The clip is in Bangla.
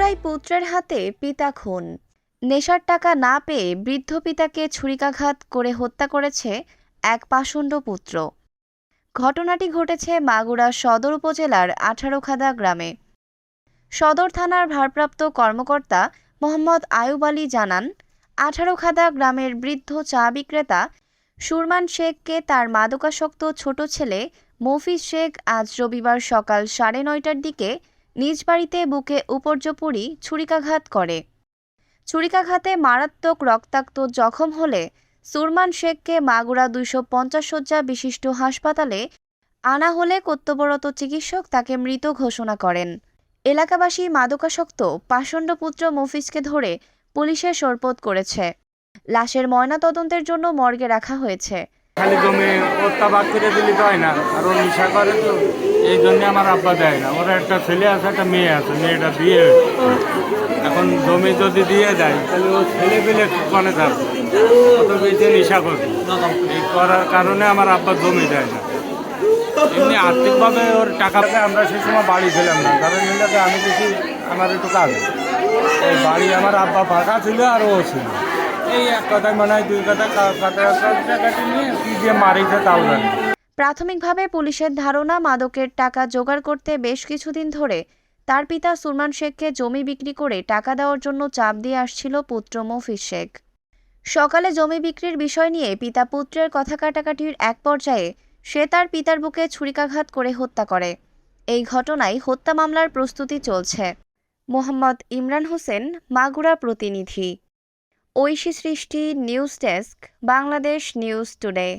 মাগুরায় পুত্রের হাতে পিতা খুন। নেশার টাকা না পেয়ে বৃদ্ধ পিতাকে ছুরিকাঘাত করে হত্যা করেছে এক পাষণ্ড পুত্র। ঘটনাটি ঘটেছে মাগুরা সদর উপজেলার 18খাদা গ্রামে। সদর থানার ভারপ্রাপ্ত কর্মকর্তা মোহাম্মদ আয়ুব আলী জানান, 18খাদা গ্রামের বৃদ্ধ চা বিক্রেতা সুরমান শেখকে তার মাদকাসক্ত ছোট ছেলে মফিজ শেখ আজ রবিবার সকাল 9:30টার দিকে নিজ বাড়িতে বুকে উপর্যুপরি ছুরিকাঘাত করে। ছুরিকাঘাতে মারাত্মক রক্তাক্ত জখম হলে সুরমান শেখকে মাগুরা 250 শয্যা বিশিষ্ট হাসপাতালে আনা হলে কর্তব্যরত চিকিৎসক তাকে মৃত ঘোষণা করেন। এলাকাবাসী মাদকাসক্ত পাষণ্ড পুত্র মফিজকে ধরে পুলিশে সোপর্দ করেছে। লাশের ময়নাতদন্তের জন্য মর্গে রাখা হয়েছে। খালি জমি ওটা বাদ করে দিলে তো হয় না, আর ও নেশা করে, তো এই জন্য আমার আব্বা দেয় না। ওরা একটা ছেলে আছে, একটা মেয়ে আছে, মেয়েটা বিয়ে এখন জমি যদি দিয়ে যায় তাহলে ও ছেলে পেলে মানে থাকবে, অত বেশি নেশা করবে। এই করার কারণে আমার আব্বা জমি দেয় না। এমনি আর্থিকভাবে ওর টাকা আমরা সে সময় বাড়ি ছিলাম না, কারণ এটাতে আমি দেখি আমার একটু কাজ, এই বাড়ি আমার আব্বা ফাঁকা ছিল আর ও ছিল। এই এক কথায় মনে হয় দুই কথা কাটাকাটি নিয়ে কি দিয়ে মারিছে তাও জানি। প্রাথমিকভাবে পুলিশের ধারণা, মাদকের টাকা জোগাড় করতে বেশ কিছুদিন ধরে তার পিতা সুরমান শেখকে জমি বিক্রি করে টাকা দেওয়ার জন্য চাপ দিয়ে আসছিল পুত্র মফিজ শেখ। সকালে জমি বিক্রির বিষয় নিয়ে পিতা পুত্রের কথা কাটাকাটির এক পর্যায়ে সে তার পিতার বুকে ছুরিকাঘাত করে হত্যা করে। এই ঘটনায় হত্যা মামলার প্রস্তুতি চলছে। মোহাম্মদ ইমরান হোসেন, মাগুরা প্রতিনিধি। ঐশী সৃষ্টি, news desk, Bangladesh news today.